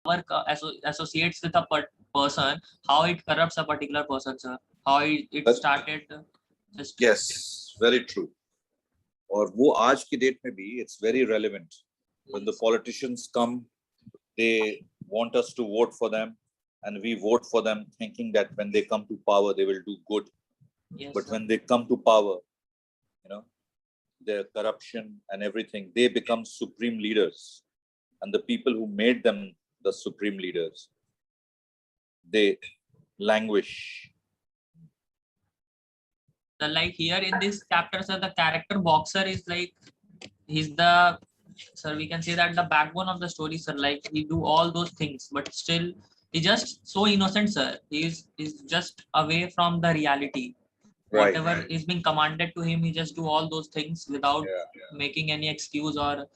associates with a person, how it corrupts a particular person, sir. How it started. Just yes, very true. और वो आज की date में भी it's very relevant. When the politicians come, they want us to vote for them, and we vote for them thinking that when they come to power they will do good. Yes, but sir. when they come to power, their corruption and everything, they become supreme leaders, and the people who made them the supreme leaders, they languish. Like here in this chapter, sir, the character Boxer is like, he's the, sir, we can say that the backbone of the story, sir. Like he do all those things, but still he's just so innocent, sir. He's just away from the reality. Right. Whatever is being commanded to him, he just do all those things without making any excuse or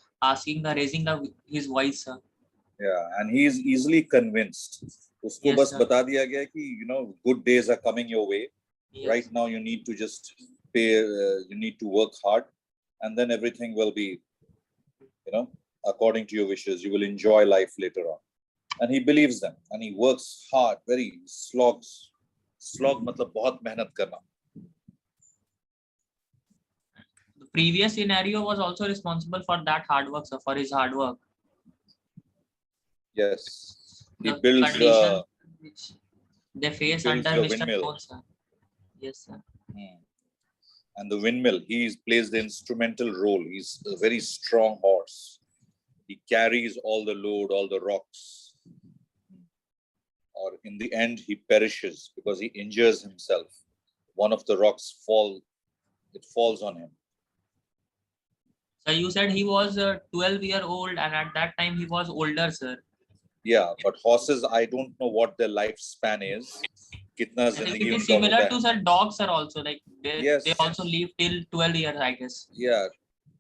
raising his voice, sir. Yeah, and he is easily convinced. Usko Yes, bas sir. bata diya gaya ki good days are coming your way. Yes. Right now you need to just pay, you need to work hard, and then everything will be according to your wishes. You will enjoy life later on. And he believes them, and he works hard, very slog matlab bahut mehnat karna. The previous scenario was also responsible for that hard work, sir, for his hard work. Yes, he The builds condition which they face under the Mr. windmill. Cole, sir. Yes, sir. And the windmill, he plays the instrumental role. He's a very strong horse. He carries all the load, all the rocks. Or in the end, he perishes because he injures himself. One of the rocks falls on him. So you said he was 12-year-old, and at that time he was older, sir. Yeah, but horses, I don't know what their lifespan is. Kitna zindagi It is unka similar hota to, hai. sir, dogs are also like Yes. They also live till 12 years, I guess. Yeah,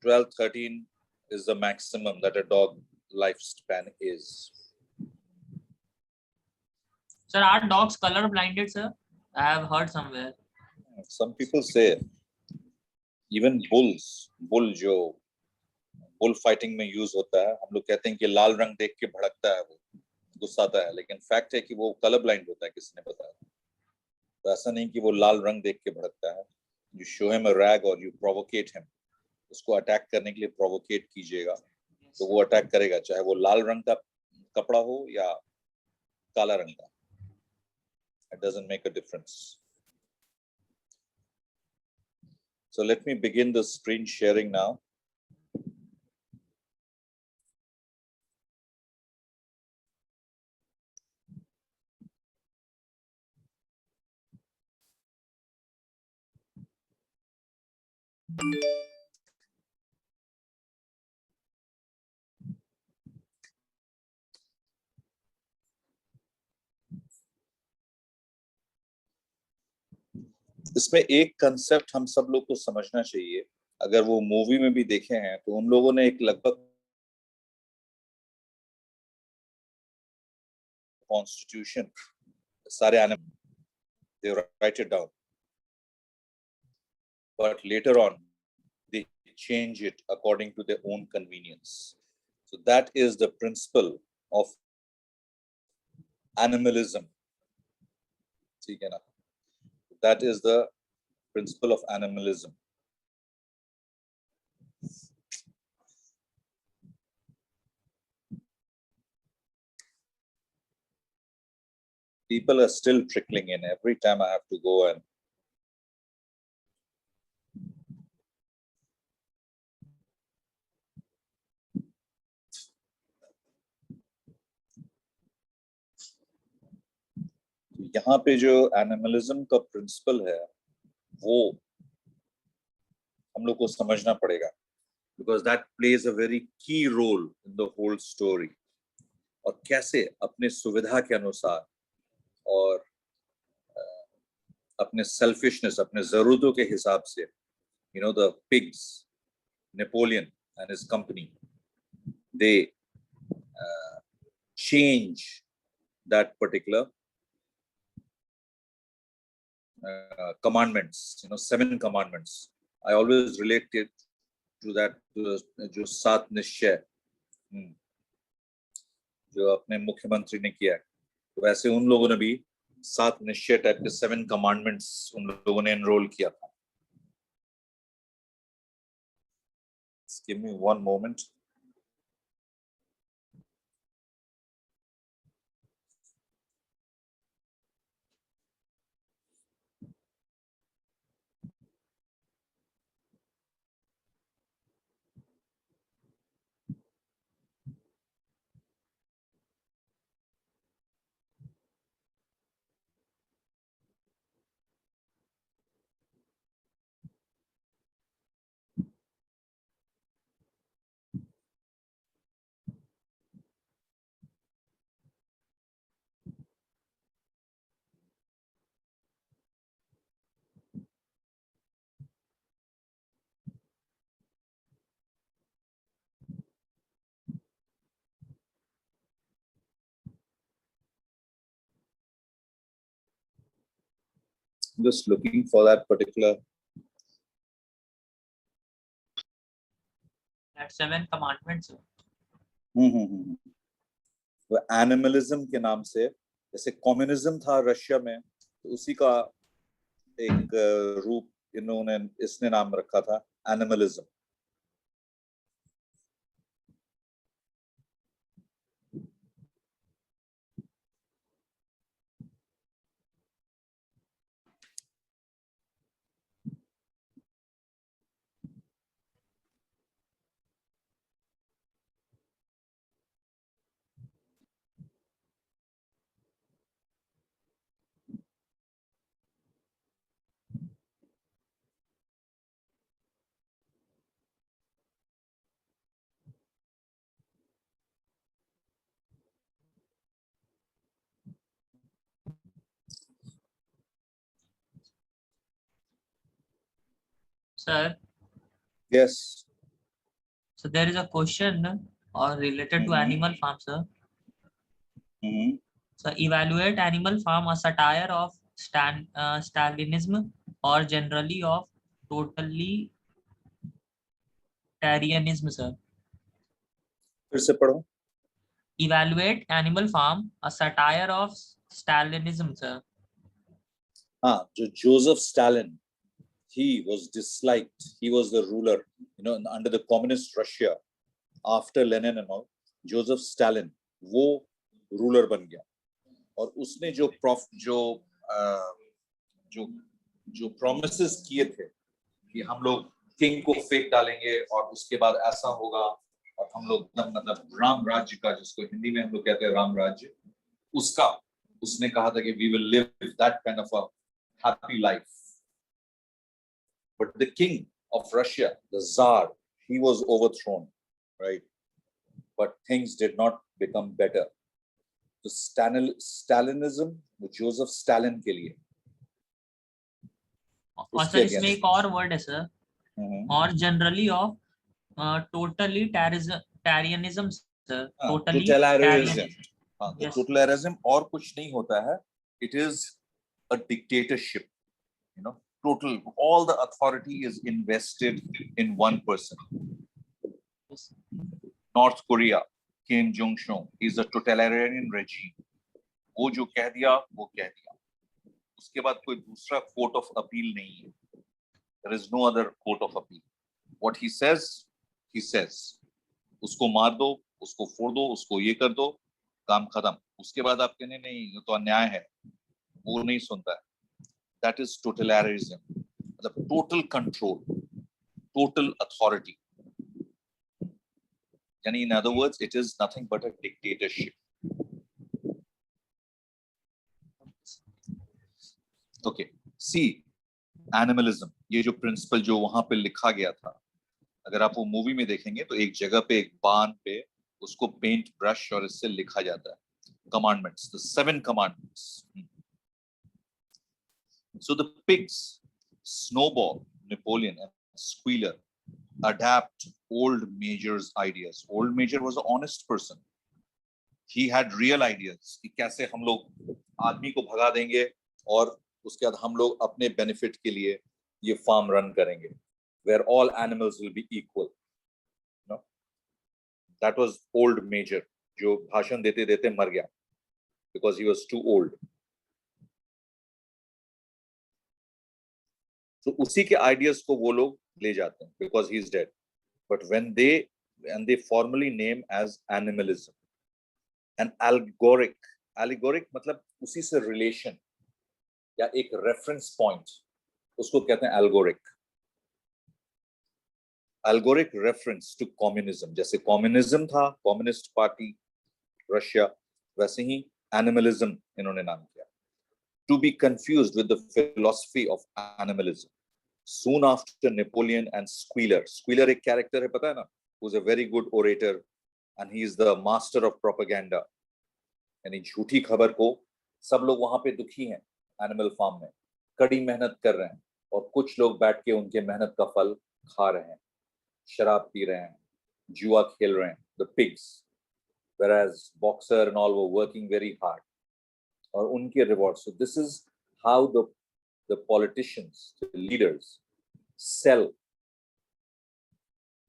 12, 13 is the maximum that a dog lifespan is. Sir, are dogs color blinded, sir? I have heard somewhere. Some people say even bull जो bull fighting में use होता है, हम लोग कहते हैं कि लाल रंग देख के भड़कता है, वो गुस्साता है, लेकिन फैक्ट है कि वो कलर ब्लाइंड होता है. किसने बताया? तो ऐसा नहीं कि वो लाल रंग देख के भड़कता है. You show him a rag or you provocate him. उसको अटैक करने के लिए प्रोवोकेट कीजिएगा तो वो अटैक करेगा, चाहे वो लाल रंग का कपड़ा हो या काला रंग का. It doesn't make a difference. So let me begin the screen sharing now. इसमें एक कंसेप्ट हम सब लोग को समझना चाहिए. अगर वो मूवी में भी देखे हैं तो उन लोगों ने एक लगभग कॉन्स्टिट्यूशन सारे आने, they write it down, but later on they change it according to their own convenience. So that is the principle of animalism. ठीक है ना? That is the principle of animalism. People are still trickling in. Every time I have to go and यहाँ पे जो animalism का principal है वो हम लोग को समझना पड़ेगा, because that plays a very key role in the whole story. और कैसे अपने सुविधा के अनुसार और अपने सेल्फिशनेस, अपने जरूरतों के हिसाब से, the pigs, Napoleon and his company, they change that particular commandments, 7 commandments. I always relate it to that, जो 7 निश्चय, जो अपने मुख्यमंत्री ने किया है, तो वैसे उन लोगों ने भी 7 निश्चय टाइप के 7 कमांडमेंट्स उन लोगों ने एनरोल किया था. Give me one moment. Just looking for that particular. That 7 commandments. वो एनिमलिज्म के नाम से, जैसे कम्युनिज्म था रशिया में, तो उसी का एक रूप इन्होंने इसने नाम रखा था animalism. Sir, Yes. so there is a question or related to animal farm, sir. So evaluate animal farm, a satire of Stalinism or generally of totalitarianism, sir. फिर से पढ़ो. Evaluate animal farm, a satire of Stalinism, sir. हाँ, जो Joseph Stalin, he was disliked. He was the ruler, under the communist Russia after Lenin and all. Joseph Stalin, वो ruler बन गया, और उसने जो promises किए थे कि हम लोग किंग को फेंक डालेंगे और उसके बाद ऐसा होगा और हम लोग मतलब राम राज्य का, जिसको हिंदी में हम लोग कहते हैं राम राज्य, उसका उसने कहा था कि we will live that kind of a happy life. But the king of Russia, the Tsar, he was overthrown, right? But things did not become better. The Stalinism, वो जोसेफ स्टालिन के लिए. और सर इसमें एक और word है sir, और generally of totalitarianism sir. Totalitarianism और कुछ नहीं होता है. It is a dictatorship, total, all the authority is invested in one person. North Korea, Kim Jong-un is a totalitarian regime. वो जो कह दिया वो कह दिया, उसके बाद कोई दूसरा court of appeal नहीं है. There is no other court of appeal. What he says, he says. उसको मार दो, उसको फोड़ दो, उसको ये कर दो, काम खत्म. उसके बाद आप कहने नहीं ये तो अन्याय है, वो नहीं सुनता है. That is totalitarianism. The total control, total authority. And in other words, it is nothing but a dictatorship. Okay. See, animalism. ये जो principle जो वहां पे लिखा गया था, अगर आप वो मूवी में देखेंगे तो एक जगह पे एक बाण पे उसको पेंट ब्रश और इससे लिखा जाता है. Commandments, the 7 commandments. So the pigs, Snowball, Napoleon, and Squealer adapt old Major's ideas. Old Major was an honest person. He had real ideas कि कैसे हम लोग आदमी को भगा देंगे और उसके बाद हम लोग अपने बेनिफिट के लिए ये फार्म रन करेंगे, where all animals will be equal. That was Old Major. जो भाषण देते देते मर गया because he was too old. तो उसी के आइडियाज को वो लोग ले जाते हैं because he is dead. But when they formally name as animalism and allegoric मतलब उसी से रिलेशन या एक रेफरेंस पॉइंट, उसको कहते हैं एल्गोरिक रेफरेंस टू कम्युनिज्म। जैसे कम्युनिज्म था, कम्युनिस्ट पार्टी रशिया, वैसे ही एनिमलिज्म इन्होंने नाम किया। To be confused with the philosophy of animalism. Soon after Napoleon and Squealer एक कैरेक्टर है, पता है ना, who's a very good orator and he is the master of propaganda। यानी झूठी खबर को, सब लोग वहां पे दुखी हैं एनिमल फार्म में, कड़ी मेहनत कर रहे हैं, और कुछ लोग बैठ के उनके मेहनत का फल खा रहे हैं, शराब पी रहे हैं, जुआ खेल रहे हैं, the pigs, whereas boxer and all were working very hard, और उनके reward. So this is how the politicians, the leaders sell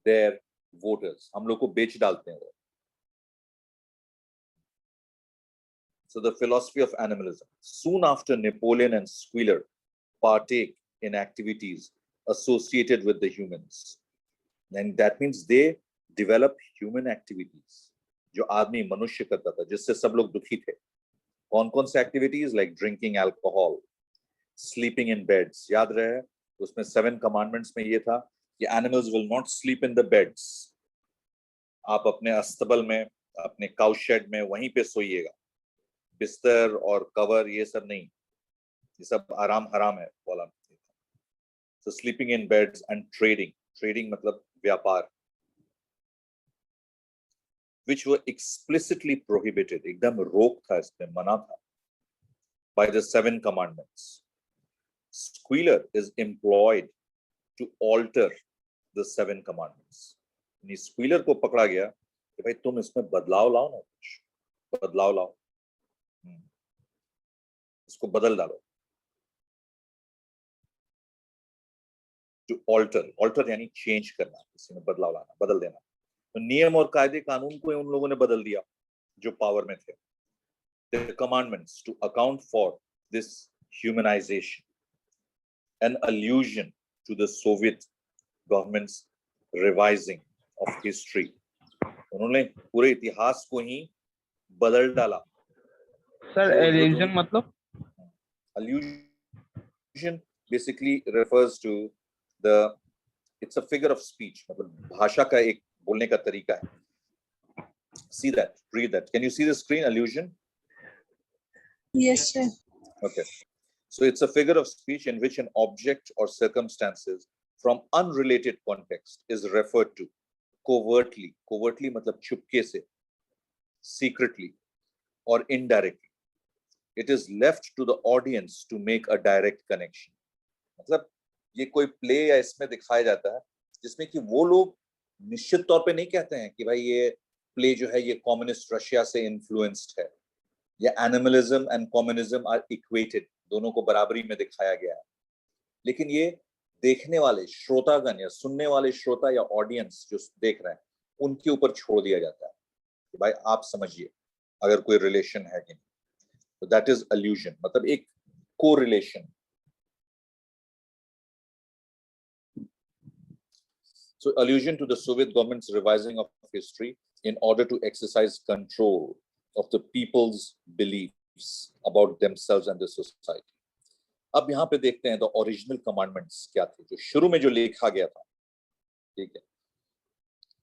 their voters। हम लोग को बेच डालते हैं वो। So the philosophy of animalism. Soon after Napoleon and Squealer partake in activities associated with the humans, and that means they develop human activities जो आदमी मनुष्य करता था, जिससे सब लोग दुखी थे। कौन कौन से activities? Like drinking alcohol, sleeping in beds। याद रहे उसमें 7 commandments में ये था कि animals will not sleep in the beds। आप अपने अस्तबल में, अपने काउ शेड में वहीं पे सोइएगा, बिस्तर और कवर ये सब नहीं, ये सब आराम हराम है बोला। So sleeping in beds and trading मतलब व्यापार, which were explicitly prohibited, एकदम रोक था इसमें, मना था, by the 7 commandments। Squealer is employed to alter the 7 commandments। यानी स्क्वीलर को पकड़ा गया कि भाई तुम इसमें बदलाव लाओ ना, कुछ बदलाव लाओ, इसको बदल डालो। to alter यानी चेंज करना, इसमें बदलाव लाना, बदल देना। तो नियम और कायदे कानून को उन लोगों ने बदल दिया जो पावर में थे। The commandments to account for this humanization, an allusion to the Soviet government's revising of history। उन्होंने पूरे इतिहास को ही बदल डाला। सर एल्यूजन मतलब? Allusion basically refers to it's a figure of speech, मतलब भाषा का एक बोलने का तरीका है। See that, read that। Can you see the screen? Allusion? Yes, sir. Okay. So it's a figure of speech in which an object or circumstances from unrelated context is referred to covertly। covertly मतलब छुपके से, secretly or indirectly। It is left to the audience to make a direct connection। मतलब ये कोई play या इसमें दिखाया जाता है जिसमें कि वो लोग निश्चित तौर पे नहीं कहते हैं कि भाई ये प्ले जो है ये कम्युनिस्ट रशिया से इन्फ्लुएंस्ड है, या animalism and communism are equated, दोनों को बराबरी में दिखाया गया है। लेकिन ये देखने वाले श्रोतागण या सुनने वाले श्रोता या ऑडियंस जो देख रहे हैं उनके ऊपर छोड़ दिया जाता है कि भाई आप समझिए अगर कोई रिलेशन है कि नहीं। तो दैट इज अल्यूजन, मतलब एक correlation. So allusion to the Soviet government's revising of history in order to exercise control of the people's beliefs about themselves and the society। अब यहाँ पे देखते हैं the original commandments क्या थे, जो शुरू में जो लिखा गया था। ठीक है,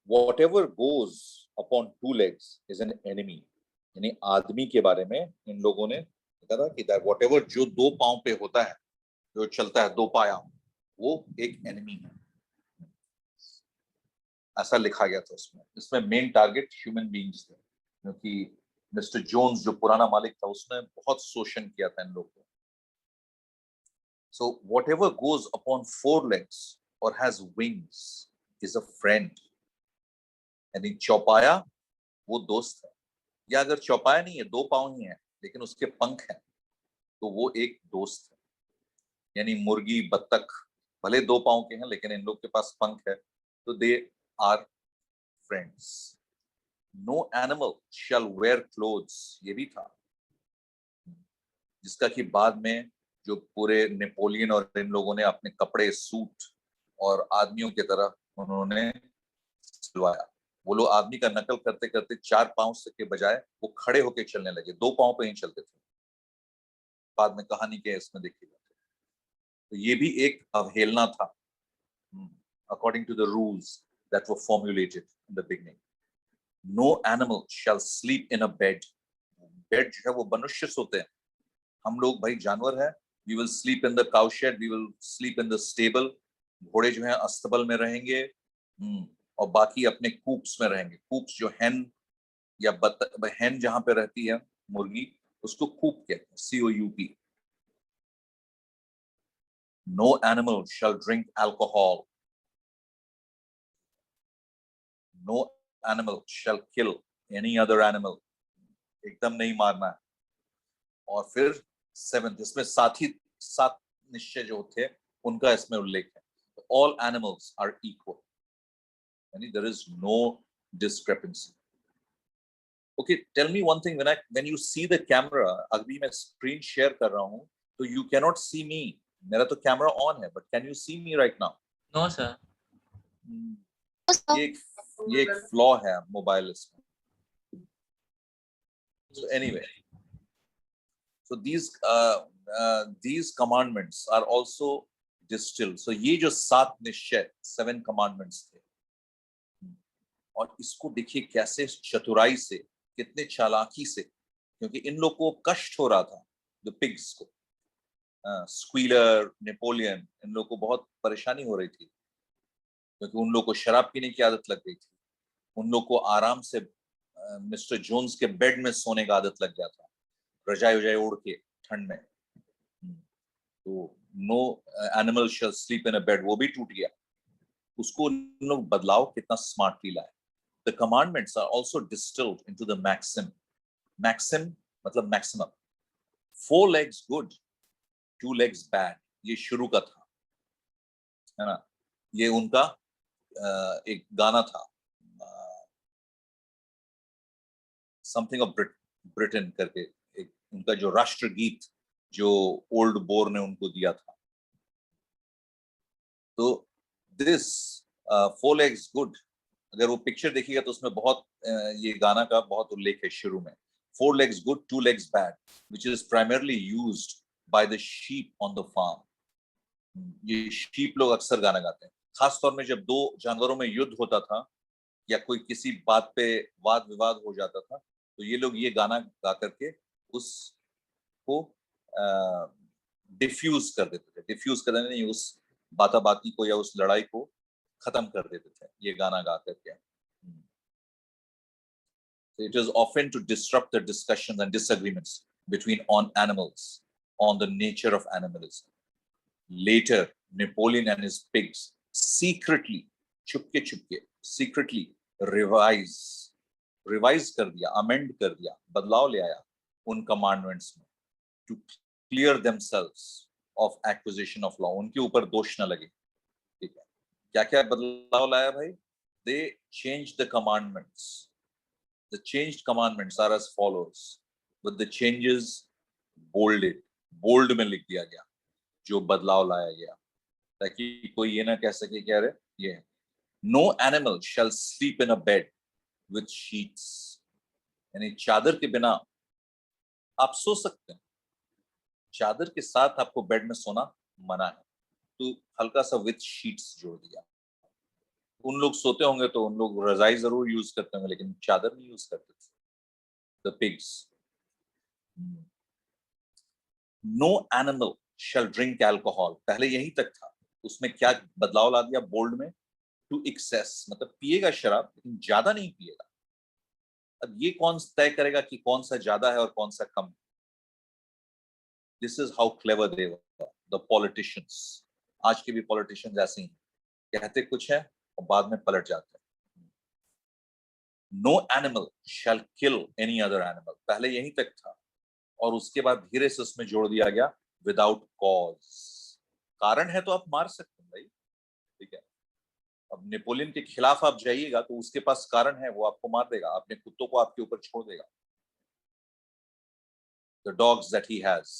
whatever goes upon 2 legs is an enemy। यानी आदमी के बारे में इन लोगों ने कहा कि whatever जो 2 पांव पे होता है, जो चलता है 2 पाया, वो एक एनिमी है, ऐसा लिखा गया था उसमें। इसमें मेन टारगेट ह्यूमन बीइंग्स थे, क्योंकि मिस्टर जोन्स जो पुराना मालिक था उसने बहुत शोषण किया था इन लोगों को। So whatever goes upon 4 legs और has wings is a friend. यानी चौपाया वो दोस्त है, या अगर चौपाया नहीं है, 2 पांव ही है लेकिन उसके पंख हैं, तो वो एक दोस्त है। यानी मुर्गी बत्तख भले 2 पांव के हैं लेकिन इन लोग के पास पंख है, तो they are friends। No animal shall wear clothes, ये भी था, जिसका कि बाद में जो पूरे नेपोलियन और इन लोगों ने अपने कपड़े सूट और आदमियों की तरह उन्होंने सिलवाया। वो लोग आदमी का नकल करते करते 4 पांव से के बजाय वो खड़े होके चलने लगे, 2 पांव पे ही चलते थे। बाद में कहानी के इसमें देखी जाती है। तो ये भी एक अवहेलना था according to the rules that were formulated in the beginning. No animal shall sleep in a bed. Bed जो है वो मनुष्य सोते हैं, हम लोग भाई जानवर हैं। We will sleep in the cow shed, we will sleep in the stable. घोड़े जो हैं अस्तबल में रहेंगे और बाकी अपने कूप्स में रहेंगे। कूप्स जो हैन या हैन जहां पे रहती है मुर्गी, उसको कूप कहते हैं, COUP. No animal shall drink alcohol. No animal shall kill any other animal. एकदम नहीं मारना है। और फिर 7th, इसमें सात निश्चय जो थे उनका इसमें उल्लेख है। All animals are equal. यानी there is no discrepancy. Okay, tell me one thing, when you see the camera, अभी मैं स्क्रीन शेयर कर रहा हूँ तो you cannot see me. मेरा तो कैमरा ऑन है, but can you see me right now? No sir. ये एक फ्लॉ है मोबाइल इसमें। So anyway, so these commandments are also distilled. So ये जो 7 निश्चय 7 commandments थे, और इसको देखिए कैसे चतुराई से, कितने चालाकी से, क्योंकि इन लोग को कष्ट हो रहा था, द पिग्स को, स्क्वीलर, नेपोलियन, इन लोग को बहुत परेशानी हो रही थी, क्योंकि उन लोग को शराब पीने की आदत लग गई थी, उन लोग को आराम से मिस्टर जोन्स के बेड में सोने का आदत लग गया था, रजाई वजाई ओढ़ के ठंड में। तो no animal shall sleep in a bed, वो भी टूट गया। उसको इन लोग बदलाव कितना स्मार्टली लाए। The commandments are also distilled into the maxim. Maxim मतलब maximum. 4 legs good, 2 legs bad. ये शुरू का था, है ना? ये उनका एक गाना था, समथिंग ऑफ ब्रिटेन करके, एक उनका जो राष्ट्रगीत जो ओल्ड बोर ने उनको दिया था। तो दिस 4 legs good, अगर वो पिक्चर देखिएगा तो उसमें बहुत ये गाना का बहुत उल्लेख है शुरू में। 4 legs good, 2 legs bad, which is primarily used by the sheep on the farm. ये sheep लोग अक्सर गाना गाते हैं, खास तौर में जब 2 जानवरों में युद्ध होता था या कोई किसी बात पे वाद विवाद हो जाता था, तो ये लोग ये गाना गा करके उसको डिफ्यूज कर देते थे। डिफ्यूज कर देने नहीं, उस बाताबाती को या उस लड़ाई को खत्म कर देते थे ये गाना गा करके। So it is often to disrupt the discussions and disagreements between animals on the nature of animalism. Later, Napoleon and his pigs secretly, secretly revise कर दिया, amend कर दिया, बदलाव ले आया उन commandments में, to clear themselves of acquisition of law. उनके ऊपर दोष न लगे। ठीक है, क्या क्या बदलाव लाया भाई? They changed the commandments. The changed commandments are as follows, but the changes bolded, bold में लिख दिया गया जो बदलाव लाया गया, ताकि कोई ये ना कह सके क्या रे ये है। No animal shall sleep in a bed with sheets. यानी चादर के बिना आप सो सकते हैं, चादर के साथ आपको बेड में सोना मना है, तो हल्का सा विथ शीट्स जोड़ दिया। उन लोग सोते होंगे तो उन लोग रजाई जरूर यूज करते होंगे, लेकिन चादर नहीं यूज करते थे। The pigs. No animal shall drink alcohol. पहले यही तक था, उसमें क्या बदलाव ला दिया बोल्ड में? To excess, मतलब पिएगा शराब लेकिन ज्यादा नहीं पिएगा। अब ये कौन तय करेगा कि कौन सा ज्यादा है और कौन सा कम? This is how clever they were, the politicians. आज के भी politicians ऐसे ही कहते कुछ है और बाद में पलट जाते हैं। No animal shall kill any other animal. पहले यही तक था, और उसके बाद धीरे से उसमें जोड़ दिया गया without cause. कारण है तो आप मार सकते हैं भाई, ठीक है, अब नेपोलियन के खिलाफ आप जाइएगा तो उसके पास कारण है, वो आपको मार देगा, अपने कुत्तों को आपके ऊपर छोड़ देगा। The dogs that he has,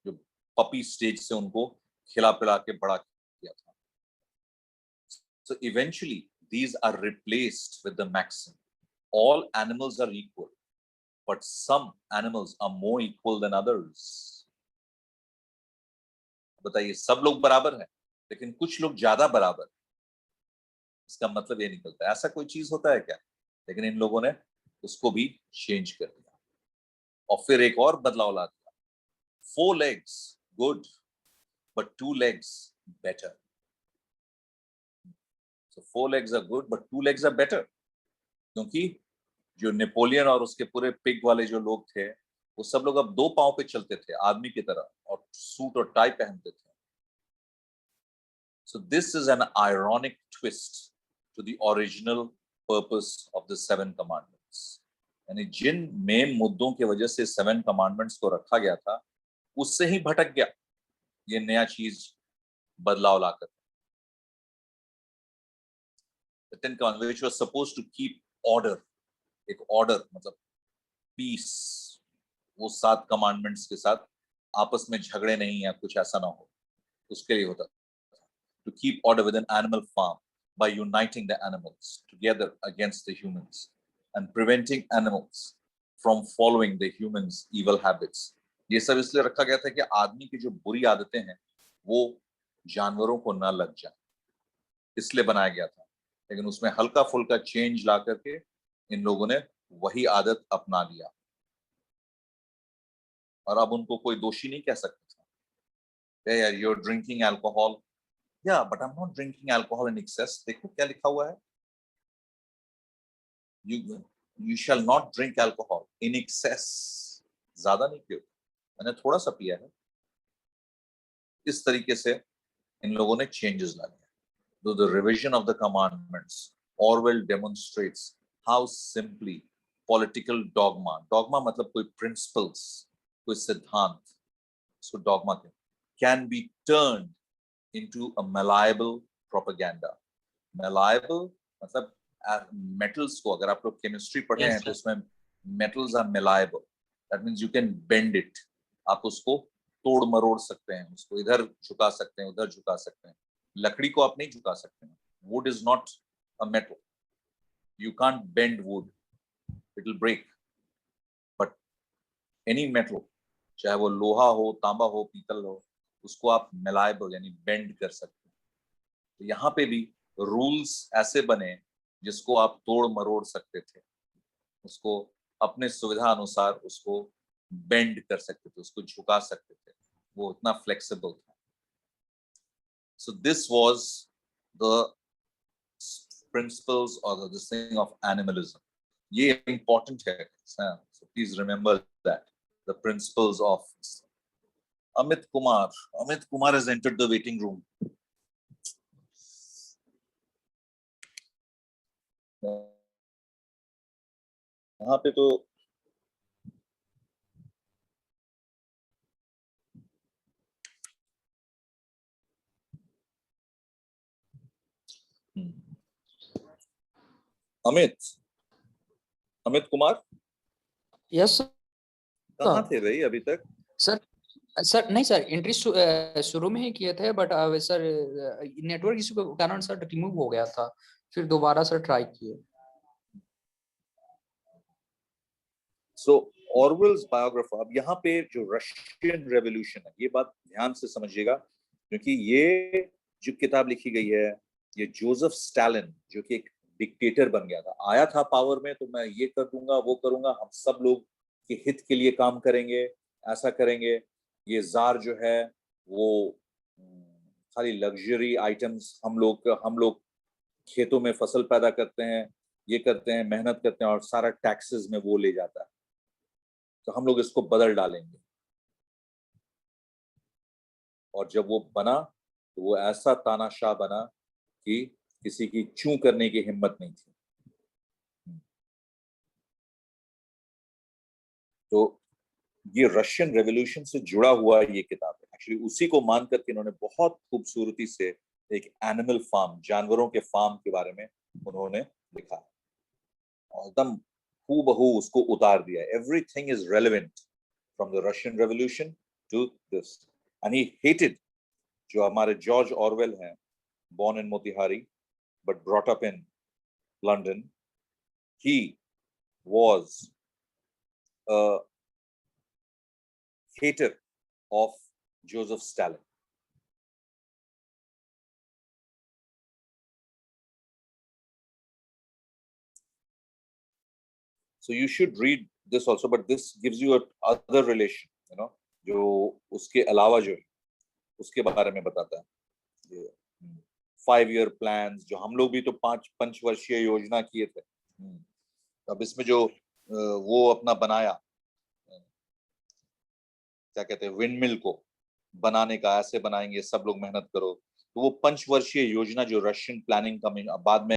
जो पपी स्टेज से उनको खिला पिला के बड़ा किया था। So eventually these are replaced with the maxim, all animals are equal, but some animals are more equal than others. बताइए, सब लोग बराबर हैं लेकिन कुछ लोग ज्यादा बराबर। इसका मतलब ये निकलता है, ऐसा कोई चीज होता है क्या? लेकिन इन लोगों ने उसको भी चेंज कर दिया और फिर एक और बदलाव ला दिया। 4 legs good, but 2 legs better. So 4 legs are good, but 2 legs are better. क्योंकि जो नेपोलियन और उसके पूरे पिग वाले जो लोग थे, वो सब लोग अब 2 पांव पे चलते थे आदमी की तरह, और सूट और टाई पहनते थे। So this is an ironic twist to the original purpose of the 7 commandments. यानी जिन मेन मुद्दों की वजह से 7 commandments को रखा गया था, उससे ही भटक गया ये नया चीज बदलाव लाकर। The 10 commandments which was supposed to keep order, एक order मतलब पीस, वो 7 कमांडमेंट्स के साथ आपस में झगड़े नहीं या कुछ ऐसा ना हो, उसके लिए होता। To keep order within animal farm by uniting the animals together against the humans and preventing animals from following the humans' evil habits. ये सब इसलिए रखा गया था कि आदमी की जो बुरी आदतें हैं वो जानवरों को ना लग जाए, इसलिए बनाया गया था। लेकिन उसमें हल्का फुल्का चेंज ला करके इन लोगों ने वही आदत अपना लिया और अब उनको कोई दोषी नहीं कह सकता था। यार, you're drinking alcohol. Yeah, but I'm not drinking alcohol in excess. देखो क्या लिखा हुआ है, you shall not drink alcohol in excess. ज्यादा नहीं पियो, मैंने थोड़ा सा पिया है। इस तरीके से इन लोगों ने चेंजेस ला दिया। Though the revision of the commandments, Orwell demonstrates how simply political dogma मतलब कोई principles, कोई सिद्धांत, इसको dogma कहते हैं, can be turned into a malleable propaganda. Malleable मतलब metals को, अगर आप लोग केमिस्ट्री पढ़े हैं तो उसमें metals are malleable. That means you can bend it. आप उसको तोड़ मरोड़ सकते हैं, उसको इधर झुका सकते हैं, उधर झुका सकते हैं। लकड़ी को आप नहीं झुका सकते हैं। Wood is not a metal. You can't bend wood. It will break. But any metal, चाहे वो लोहा हो, तांबा हो, पीतल हो, उसको आप malleable यानी bend कर सकते हैं। तो यहाँ पे भी रूल्स ऐसे बने जिसको आप तोड़ मरोड़ सकते थे, उसको अपने सुविधा अनुसार उसको बेंड कर सकते थे, उसको झुका सकते थे, वो इतना फ्लेक्सिबल था। So this was the principles or this thing of animalism. ये important है, so please remember that the principles of Amit Kumar has entered the waiting room. यहाँ पे तो अमित कुमार, यस कहाँ थे भाई अभी तक? सर नहीं सर, एंट्री शुरू में ही किए थे, बट सर नेटवर्क इशू के कारण सर रिमूव हो गया था, फिर दोबारा सर ट्राई किए। सो ऑरवेल्स बायोग्राफर, अब यहाँ पे जो रशियन रेवोल्यूशन है, ये बात ध्यान से समझिएगा, क्योंकि ये जो किताब लिखी गई है, ये जोसेफ स्टालिन जो कि एक डिक्टेटर बन गया था, आया था पावर में, तो मैं ये कर दूंगा, वो करूंगा, हम सब लोग के हित के लिए काम करेंगे, ऐसा करेंगे। ये जार जो है वो खाली लग्जरी आइटम्स, हम लोग खेतों में फसल पैदा करते हैं, ये करते हैं, मेहनत करते हैं, और सारा टैक्सेस में वो ले जाता है, तो हम लोग इसको बदल डालेंगे। और जब वो बना तो वो ऐसा तानाशाह बना कि किसी की चूं करने की हिम्मत नहीं थी। तो ये रशियन रेवोल्यूशन से जुड़ा हुआ ये किताब है, एक्चुअली उसी को मान करके इन्होंने बहुत खूबसूरती से एक एनिमल फार्म, जानवरों के फार्म के बारे में उन्होंने लिखा और एकदम हूबहू उसको उतार दिया. Everything is relevant from the Russian revolution to this. And he hated, जो हमारे जॉर्ज ऑरवेल हैं, born in Motihari but brought up in London, he was a hater of Joseph Stalin. So you should read this also, but this gives you a other relation, you know, जो उसके अलावा जो है उसके बारे में बताता है. 5-year plans, जो हम लोग भी तो 5 पंचवर्षीय योजना किए थे. अब इसमें जो वो अपना बनाया, क्या कहते हैं, विंडमिल को बनाने का, ऐसे बनाएंगे, सब लोग मेहनत करो, तो वो पंचवर्षीय योजना जो रशियन प्लानिंग का बाद में